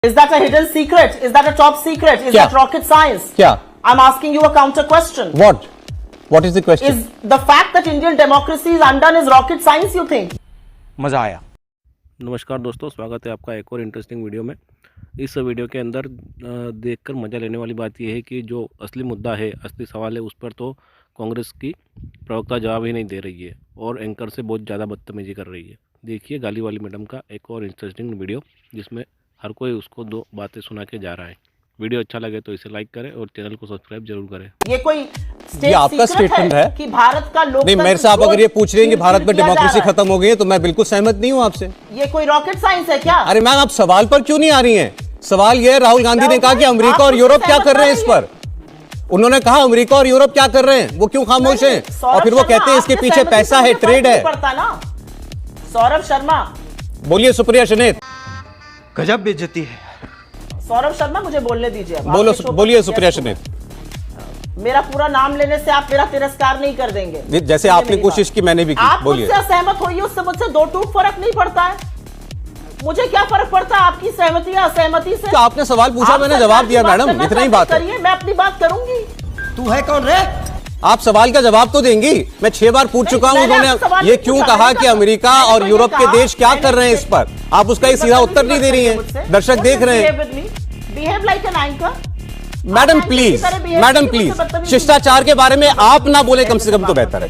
Is that a hidden secret? Is that a top secret? Is that rocket science? Yeah. I'm asking you a counter question. What? What is the question? Is the fact that Indian democracy is undone is rocket science, you think? मजा आया। नमस्कार दोस्तों, स्वागत है आपका एक और interesting video में। इस वीडियो के अंदर देखकर मज़ा लेने वाली बात यह है कि जो असली मुद्दा है, असली सवाल है, उस पर तो कांग्रेस की प्रवक्ता जवाब ही नहीं दे रही है और एंकर से बहुत ज़्यादा बदतमीजी कर रही है। देखिए गाली वाली मैडम का एक और इंटरेस्टिंग वीडियो, जिसमें हर कोई उसको दो बातें सुना के जा रहा है। वीडियो अच्छा लगे तो इसे लाइक करें और चैनल को सब्सक्राइब जरूर करें। ये आपका स्टेटमेंट है कि भारत का लोकतंत्र, नहीं, मेरे से आप अगर ये पूछ रहे हैं कि भारत में डेमोक्रेसी खत्म हो गई है तो मैं बिल्कुल सहमत नहीं हूं आपसे। ये कोई रॉकेट साइंस है क्या? अरे मैम, आप सवाल पर क्यों नहीं आ रही हैं? सवाल ये है, राहुल गांधी ने कहा कि अमेरिका और यूरोप क्या कर रहे हैं इस पर। उन्होंने कहा अमेरिका और यूरोप क्या कर रहे हैं, वो क्यों खामोश हैं? और फिर वो कहते हैं इसके पीछे पैसा है, ट्रेड है। सौरभ शर्मा, बोलिए सुप्रिया शनेत। गजब बेइज्जती है। सौरभ शर्मा, मुझे बोलने दीजिए। बोलिए सुप्रिया शनेत। मेरा पूरा नाम लेने से आप मेरा तिरस्कार नहीं कर देंगे। जैसे आपने कोशिश की, मैंने भी की। आप बोलिए। मुझसे असहमत होइए, उससे मुझसे दो टूक फर्क नहीं पड़ता है। मुझे क्या फर्क पड़ता है आपकी सहमति या असहमति से? तो आपने सवाल पूछा, मैंने जवाब दिया मैडम, इतना ही बात है। मैं अपनी बात करूंगी। तू है कौन रे? आप सवाल का जवाब तो देंगी। मैं 6 बार पूछ चुका हूं, उन्होंने ये क्यों कहा कि अमेरिका और यूरोप के देश क्या कर रहे हैं इस पर। आप उसका एक सीधा उत्तर नहीं दे रही हैं। दर्शक देख रहे हैं। Behave like an anchor. Madam please, शिष्टाचार के बारे में आप ना बोले कम से कम तो बेहतर है।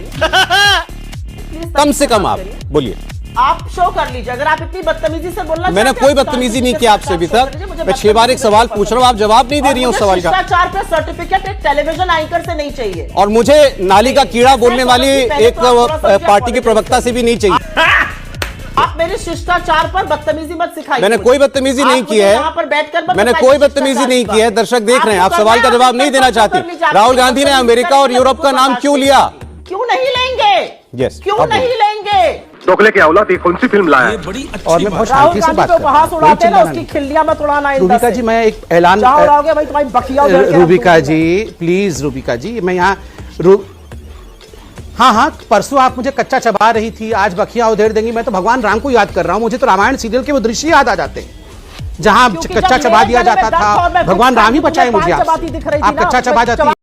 कम से कम आप बोलिए। आप शो कर लीजिए अगर आप इतनी बदतमीजी से बोलना। मैंने कोई बदतमीजी नहीं की आपसे अभी तक। मैं 6 बार एक सवाल पूछ रहा हूँ, आप जवाब नहीं दे रही हैं उस सवाल का। शिष्टाचार पे सर्टिफिकेट एक टेलीविजन एंकर से नहीं चाहिए, और मुझे नाली का कीड़ा बोलने वाली एक पार्टी की प्रवक्ता से भी नहीं चाहिए। आप मेरे शिष्टाचार पर बदतमीजी मत सिखाइए। मैंने कोई बदतमीजी नहीं की है। यहाँ पर बैठकर मैंने कोई बदतमीजी नहीं की है। दर्शक देख रहे हैं, आप सवाल का जवाब नहीं देना चाहते। राहुल गांधी ने अमेरिका और यूरोप का नाम क्यों लिया? क्यों नहीं लेंगे? क्यों नहीं लेंगे? दोगले की औलाद कौन सी फिल्म लाया? और मैं बहुत शांति से बात कर रहा हूं। उड़ाते हैं ना, उसकी खिल्लियां मत उड़ाना। रूबिका जी, मैं एक ऐलान, भाई तुम्हारी बखिया रूबिका जी प्लीज, रूबिका जी मैं यहाँ हाँ, परसों आप मुझे कच्चा चबा रही थी, आज बखिया उधेड़ देंगी। मैं तो भगवान राम को याद कर रहा हूं। मुझे तो रामायण सीरियल के वो दृश्य याद आ जाते हैं जहां कच्चा चबा दिया जाता था। भगवान राम ही बचाए मुझे आपसे। आप कच्चा चबा जाती है।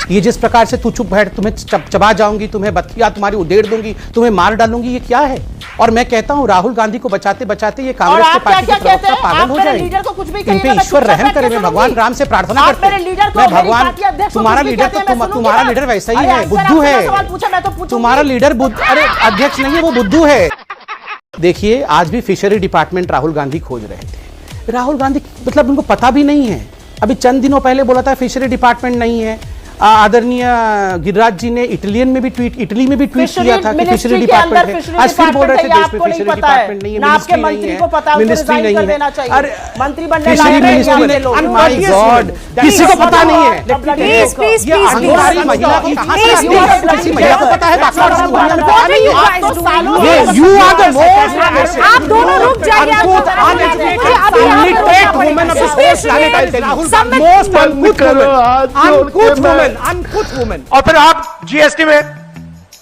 ये जिस प्रकार से तू चुप बैठ, तुम्हें चबा जाऊंगी, तुम्हें बखिया तुम्हारी उधेड़ दूंगी, तुम्हें मार डालूंगी, ये क्या है? और मैं कहता हूं राहुल गांधी को बचाते बचाते ये कांग्रेस के पार्टी के प्रवक्ता पागल हो जाएंगे। इन पे ईश्वर रहम करे। मैं भगवान राम से प्रार्थना करता हूं। मैं भगवान, तुम्हारा लीडर तो तुम्हारा लीडर वैसा ही है, बुद्धू है। तुम्हारा लीडर अरे अध्यक्ष नहीं है, वो बुद्धू है। देखिए, आज भी फिशरी डिपार्टमेंट राहुल गांधी खोज रहे थे। राहुल गांधी मतलब उनको पता भी नहीं है। अभी चंद दिनों पहले बोला था फिशरी डिपार्टमेंट नहीं है। आदरणीय गिरिराज जी ने इटली में भी ट्वीट किया था कि फिशरी डिपार्टमेंट है। आज फिर बोल रहे थे देश में फिशरी डिपार्टमेंट नहीं है, मिनिस्ट्री नहीं है, मिनिस्ट्री नहीं है। अरे मंत्री बनने फिशरी मिनिस्ट्री ने, माय गॉड, किसी को पता नहीं है। ये अहंकारी महिला को कहां से आती है? किसी महिला को पता है? ये यू आर द मोस्ट, आप दोनों रुक जाइए। Illiterate women of this planet. I tell you, most uncouth women. और फिर आप जीएसटी में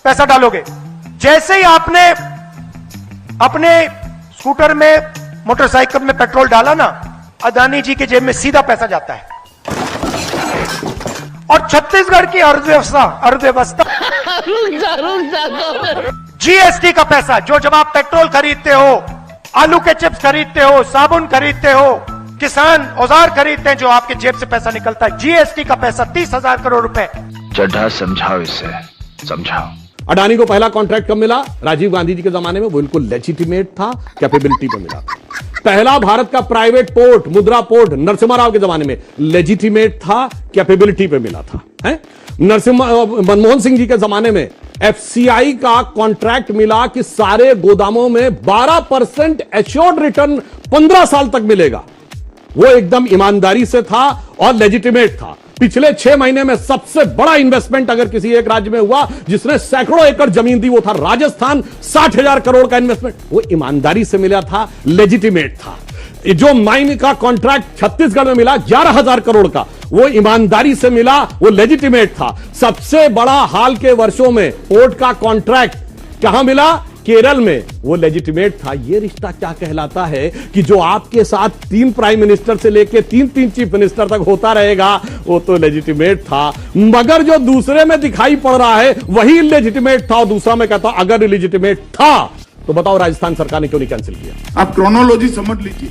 पैसा डालोगे। जैसे ही आपने अपने स्कूटर में, मोटरसाइकिल में पेट्रोल डाला ना, अदानी जी के जेब में सीधा पैसा जाता है। और छत्तीसगढ़ की अर्थव्यवस्था जीएसटी का पैसा, जो जब आप पेट्रोल खरीदते हो, आलू के चिप्स खरीदते हो, साबुन खरीदते हो, किसान औजार खरीदते हैं, जो आपके जेब से पैसा निकलता है, जीएसटी का पैसा 30,000 करोड़ रुपए। चड्ढा समझाओ, इसे समझाओ। अडानी को पहला कॉन्ट्रैक्ट कब मिला? राजीव गांधी जी के जमाने में। वो बिल्कुल लेजिटिमेट था, कैपेबिलिटी पे मिला। पहला भारत का प्राइवेट पोर्ट, मुद्रा पोर्ट, नरसिम्हा राव के जमाने में लेजिटिमेट था, कैपेबिलिटी पे मिला था। मनमोहन सिंह जी के जमाने में एफसीआई का कॉन्ट्रैक्ट मिला कि सारे गोदामों में 12% एश्योर्ड रिटर्न 15 साल तक मिलेगा। वो एकदम ईमानदारी से था और लेजिटिमेट था। पिछले 6 महीने में सबसे बड़ा इन्वेस्टमेंट अगर किसी एक राज्य में हुआ जिसने सैकड़ों एकड़ जमीन दी, वो था राजस्थान। 60,000 करोड़ का इन्वेस्टमेंट, वो ईमानदारी से मिला था, लेजिटिमेट था। जो माइन का कॉन्ट्रैक्ट छत्तीसगढ़ में मिला 11,000 करोड़ का, वो ईमानदारी से मिला, वो लेजिटिमेट था। सबसे बड़ा हाल के वर्षों में पोर्ट का कॉन्ट्रैक्ट कहां मिला? केरल में वो लेजिटिमेट था। ये रिश्ता क्या कहलाता है कि जो आपके साथ 3 प्राइम मिनिस्टर से लेके 3 चीफ मिनिस्टर तक होता रहेगा, वो तो लेजिटिमेट था। मगर जो दूसरे में दिखाई पड़ रहा है वही इलेजिटिमेट था, और दूसरा में कहता अगर इलेजिटिमेट था तो बताओ राजस्थान सरकार ने क्यों नहीं कैंसिल किया? आप क्रोनोलॉजी समझ लीजिए।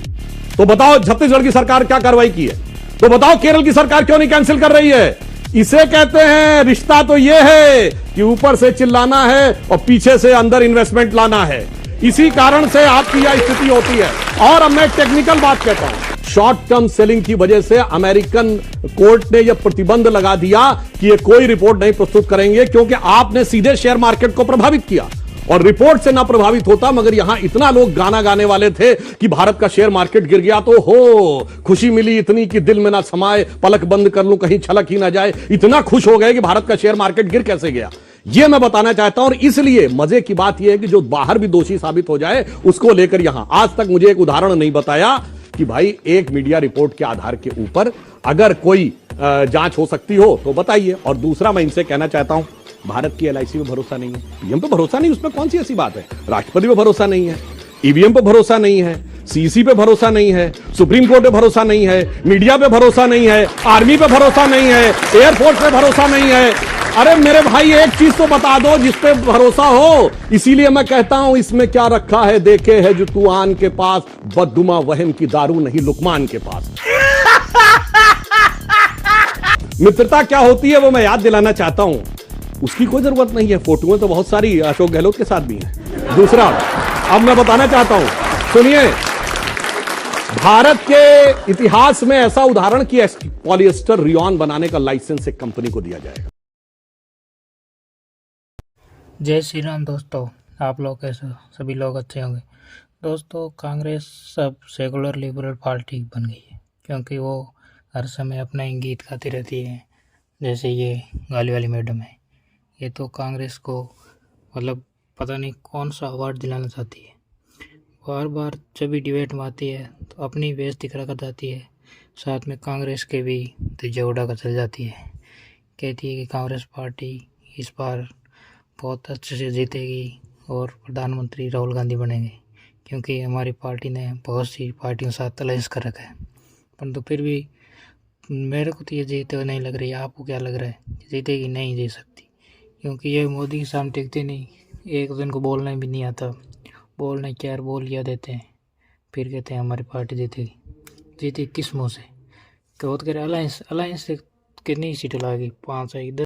तो बताओ छत्तीसगढ़ की सरकार क्या कार्रवाई की है? तो बताओ केरल की सरकार क्यों नहीं कैंसिल कर रही है? इसे कहते हैं रिश्ता तो यह है कि ऊपर से चिल्लाना है और पीछे से अंदर इन्वेस्टमेंट लाना है। इसी कारण से आपकी यह स्थिति होती है। और अब मैं टेक्निकल बात कहता हूं, शॉर्ट टर्म सेलिंग की वजह से अमेरिकन कोर्ट ने यह प्रतिबंध लगा दिया कि ये कोई रिपोर्ट नहीं प्रस्तुत करेंगे, क्योंकि आपने सीधे शेयर मार्केट को प्रभावित किया। और रिपोर्ट से ना प्रभावित होता, मगर यहां इतना लोग गाना गाने वाले थे कि भारत का शेयर मार्केट गिर गया तो हो खुशी मिली इतनी कि दिल में ना समाए, पलक बंद कर लूं कहीं छलक ही ना जाए, इतना खुश हो गए कि भारत का शेयर मार्केट गिर कैसे गया। यह मैं बताना चाहता हूं। और इसलिए मजे की बात यह है कि जो बाहर भी दोषी साबित हो जाए उसको लेकर यहां आज तक मुझे एक उदाहरण नहीं बताया कि भाई एक मीडिया रिपोर्ट के आधार के ऊपर अगर कोई जांच हो सकती हो तो बताइए। और दूसरा मैं इनसे कहना चाहता हूं, भारत की LIC पे भरोसा नहीं है, पीएम पे भरोसा नहीं, उसमें कौन सी ऐसी बात है? राष्ट्रपति पे भरोसा नहीं है, ईवीएम पे भरोसा नहीं है, CEC पे भरोसा नहीं है, सुप्रीम कोर्ट पे भरोसा नहीं है, मीडिया पे भरोसा नहीं है, आर्मी पे भरोसा नहीं है, एयरफोर्स पे भरोसा नहीं है। अरे मेरे भाई एक चीज तो बता दो जिस पे भरोसा हो। इसीलिए मैं कहता हूं इसमें क्या रखा है देखे है जो तू आन के पास, बददुमा वहम की दारू नहीं लुकमान के पास। मित्रता क्या होती है वो मैं याद दिलाना चाहता हूं, उसकी कोई जरूरत नहीं है। फोटोएं तो बहुत सारी अशोक गहलोत के साथ भी हैं। दूसरा अब मैं बताना चाहता हूं, सुनिए, भारत के इतिहास में ऐसा उदाहरण कि पॉलिएस्टर रियॉन बनाने का लाइसेंस एक कंपनी को दिया जाएगा। जय श्री राम दोस्तों, आप लोग कैसे हो? सभी लोग अच्छे होंगे। दोस्तों, कांग्रेस सब सेकुलर लिबरल पार्टी बन गई है, क्योंकि वो हर समय अपना ही गीत गाती रहती है। जैसे ये गाली वाली मैडम है, ये तो कांग्रेस को मतलब पता नहीं कौन सा अवार्ड दिलाना चाहती है। बार बार जब भी डिबेट में आती है तो अपनी बेइज्जती करा कर जाती है, साथ में कांग्रेस के भी धज्जियां उड़ा कर चल जाती है। कहती है कि कांग्रेस पार्टी इस बार बहुत अच्छे से जीतेगी और प्रधानमंत्री राहुल गांधी बनेंगे, क्योंकि हमारी पार्टी ने बहुत सी पार्टियों के साथ अलायंस कर रखा है। परंतु फिर भी मेरे को तो ये जीते हुए नहीं लग रही है। आपको क्या लग रहा है, जीतेगी? नहीं जीत सकती, क्योंकि ये मोदी के सामने टिकते नहीं। एक तो इनको बोलना भी नहीं आता, बोलने क्या बोल लिया देते हैं, फिर कहते हैं हमारी पार्टी जीतेगी। जीती किस मुँह से? बहुत कह रहे अलायंस से कितनी सीटें लाएगी? 5 आएगी, 10